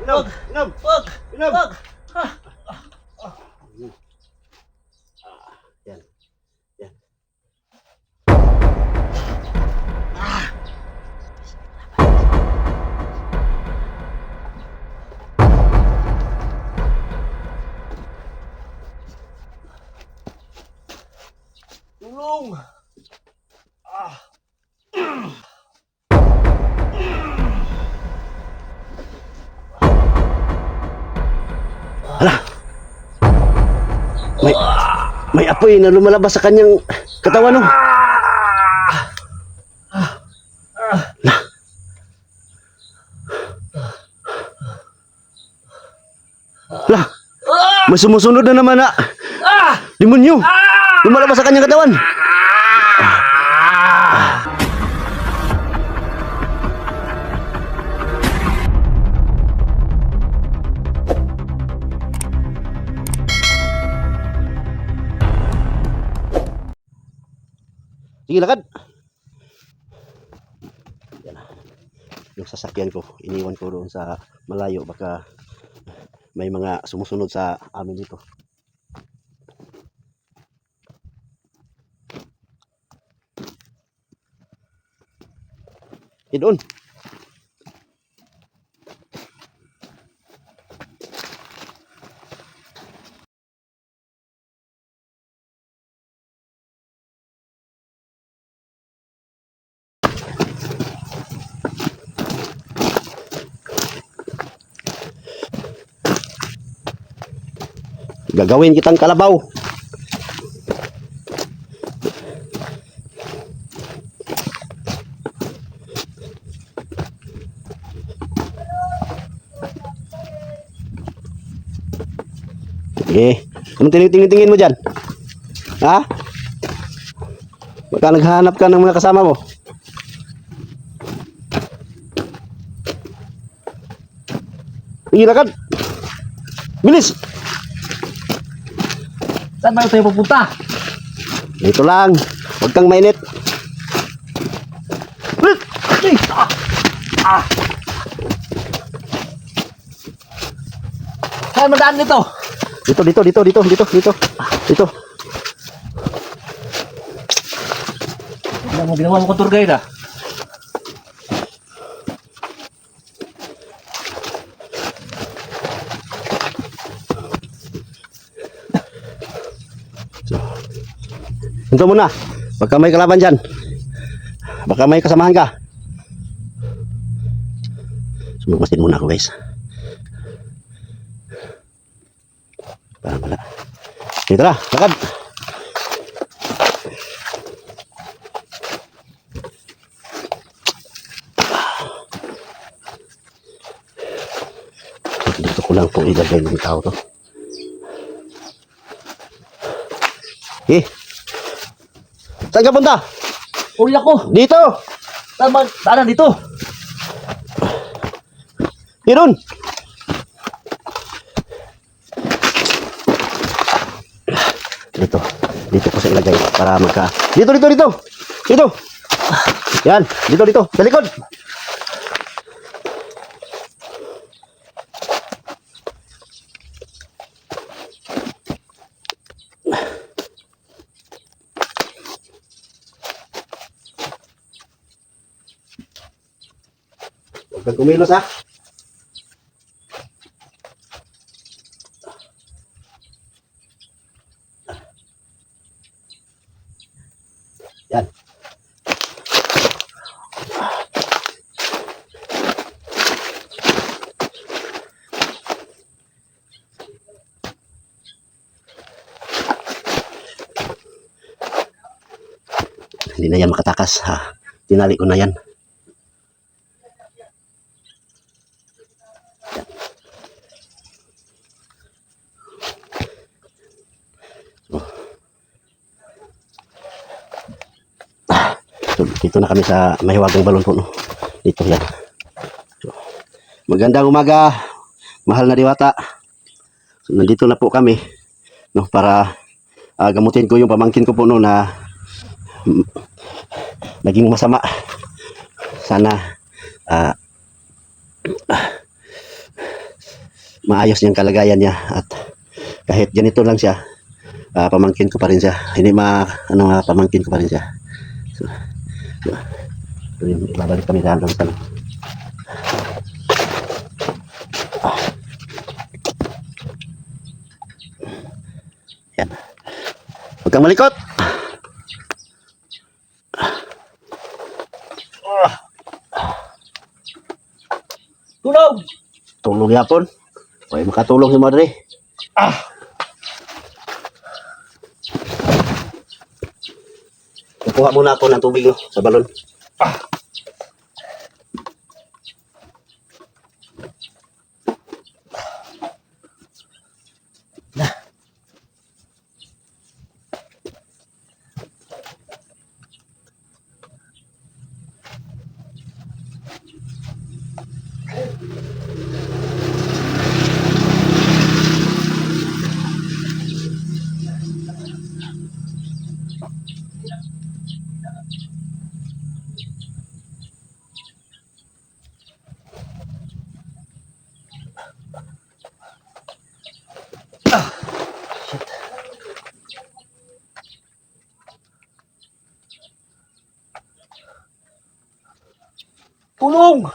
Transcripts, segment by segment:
Inom! Inom! Wag! Inom! Wag! Yan. Yan. Tulong! Hala! May apoy na lumalabas sa kanyang katawan, no? Hala! May sumusunod na naman na demonyo! Lumalabas sa kanyang katawan! Sige, lakad. Yan na. Yung sasakyan ko, iniwan ko doon sa malayo. Baka may mga sumusunod sa amin dito. Doon. Gagawin kitang kalabaw. Anong tinitingin mo dyan? Ha? Baka naghahanap ka ng mga kasama mo. Sige, lakad. Bilis! Saan ba tayo pupunta? Dito lang. Huwag kang mainit. Saan madaan nito? Dito. Ano mo ginawa mo ko tour guide Ito muna. Baka may kalaban dyan. Baka may kasamahan ka. Sumagmasin muna ako, guys. Para wala. Dito na, lakad. Dito ko lang po ilagay ng tao to. Saan ka punta? Uli ako! Dito! Saan ba daanan dito? Hirun! Dito ko sa ilagay para magka... Dito! Yan! Dito! Sa likod! Huwag kang kumilos, ha? Yan. Hindi na yan makatakas, ha? Tinali ko na yan. So, dito na kami sa mahiwagang balon po, no? Dito yan. So, magandang umaga, mahal na diwata. So, nandito na po kami, no, para gamutin ko yung pamangkin ko po, no, na naging masama. Sana maayos niyang kalagayan niya at kahit ganito lang siya, pamangkin ko pa rin siya. Hindi pamangkin ko pa rin siya. So, yun, babalik kami sa hanggang tanong. Yan. Huwag kang malikot. Tulog! Tulog yapon. Huwag makatulog si Madre. Kukuha muna ako ng tubig no, sa balon. Tulong!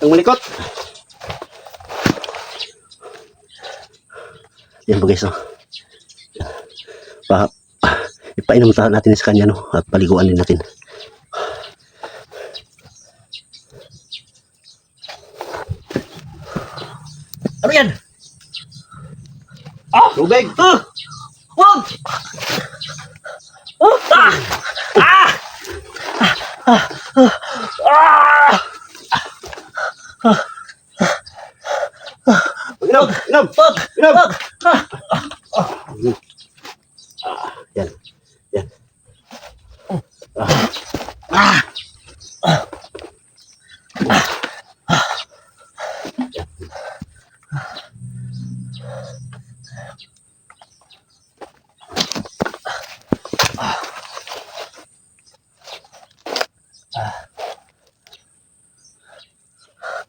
Ang malikot. Yan po guys, no. Ipainom natin sa kanya, no, at paliguan din natin. Ano yan? Tubig! Wag! Inom! Inom! Wag! Inom! Wag! Yan. Yan.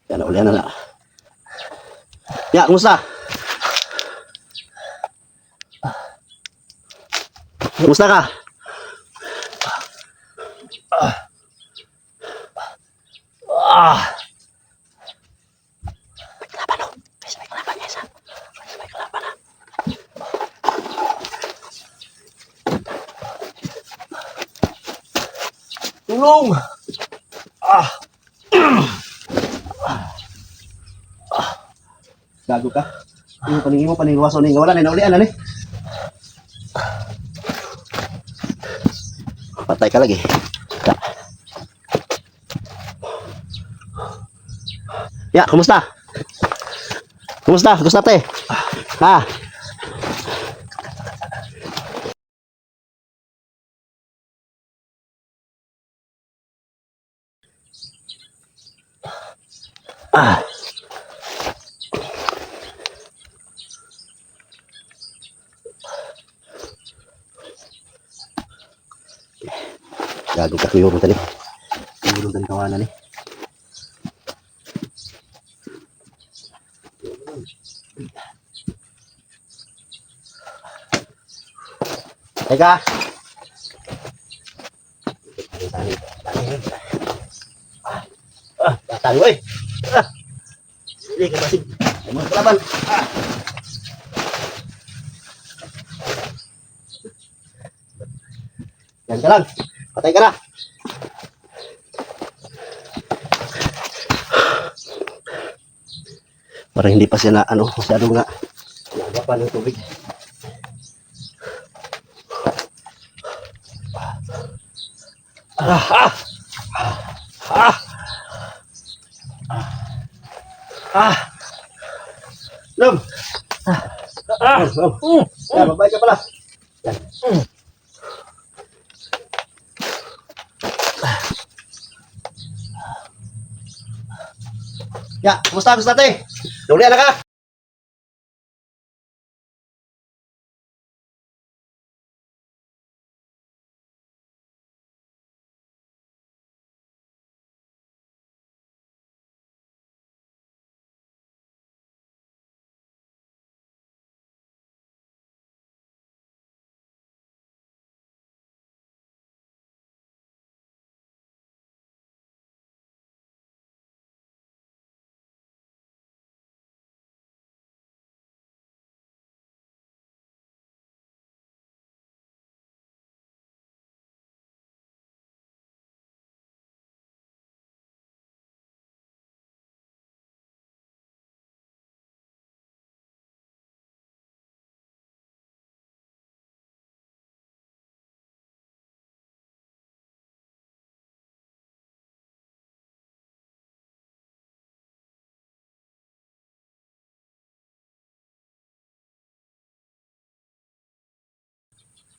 Yan, ulihan na. Ya, kumusta? Kumusta ka? Gago ka. Yung paningin mo, paningwaso ni. Wala na, naulian na ni. Patay ka lagi. Ya, kumusta? Kumusta? Kumusta te? Ha? Ah. Gago ka kuyurong tali. Kuyurong tali kawanan ni. Teka. Batang oi. Hindi ka basig. Mga kalaban. Yan ka lang. Patay ka na. Parang hindi pa siya na ano, masyado nga nagapan ng tubig. Lom. Lom. Yan, mabay ka pala. Yan. Ya, kumusta? Kumusta te? Naulian na ka?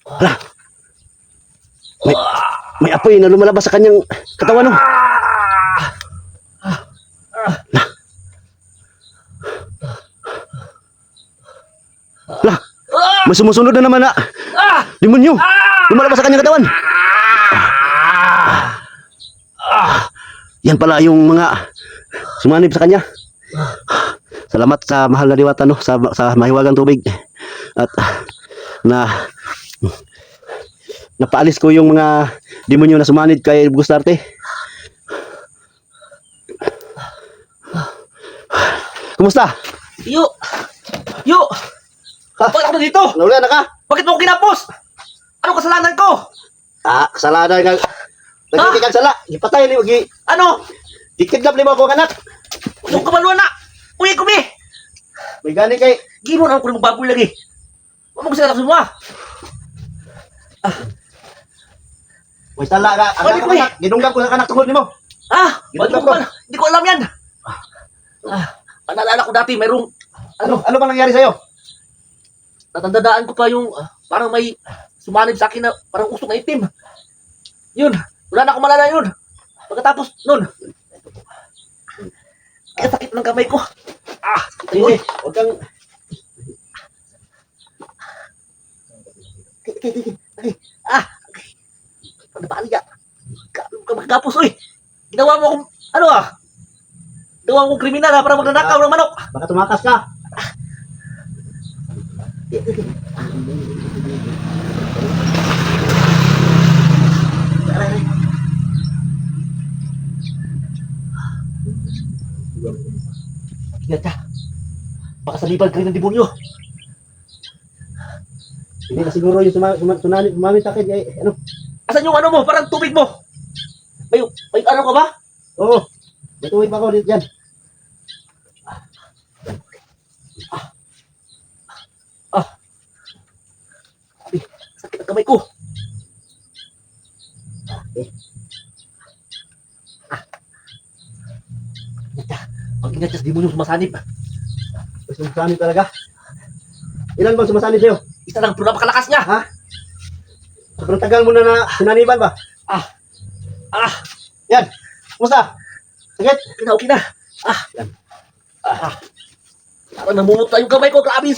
Hala. May apoy na lumalabas sa kanyang katawan, no? Lah. May sumusunod na naman na demonyo. Lumalabas sa kanyang katawan. Yan pala yung mga sumanib sa kanya. Salamat sa mahal na diwata, no? Sa mahiwagang tubig. At napaalis ko yung mga demonyo na sumanid kay Gustarte. Kumusta? Yo! Bakit ako na dito? Naulan na ka? Bakit mo ako kinapos? Ano kasalanan ko? Kasalanan ka. Nagkiki kang sala. Ipatay ni Ugi. Ano? Ikidlap ni mo akong anak. Yung kamaluan na! Uy, kumi! May gani kay. Gimon ako ng baboy lagi. Huwag mo kasi anak semua. May sala ka. Balik Anak mo eh. anak. Ginunggam ko sa anak tungkol ni mo. Bakit mo ba? Hindi ko alam yan. Naalala ko dati, mayroong, Ano bang nangyari sa'yo? natandadaan ko pa yung, parang may sumanib sa akin na parang usok na itim. Yun, wala na akong malala yun. Pagkatapos nun, kaya sakit ng kamay ko. Sakit Sige, yun. huwag kang. Okay. Pagdabali ka. Magkapos, uy. Ginawa mo akong, ginawa mo akong kriminal para magnanakaw ng manok. Baka tumakas ka. Ingat ka. Baka sa libag ka rin ng demonyo. Hindi na siguro yung sumamit sa akin. Ano? Asan yung ano mo? Parang tubig mo. May ano ka ba? Oo. May tuwid pa ako dito dyan. Sakit ang kamay ko. Okay. Mag-ingat ka sa demonyo sumasanib. Sumasanib talaga. Ilan bang sumasanib sa'yo? Isa lang, pero napakalakas niya. Ha? Sobrang tagal mo na sinaniban ba? Ah. Yan. Kumusta? Sakit? Okay na. Yan. Parang namumutla yung kamay ko. Grabe.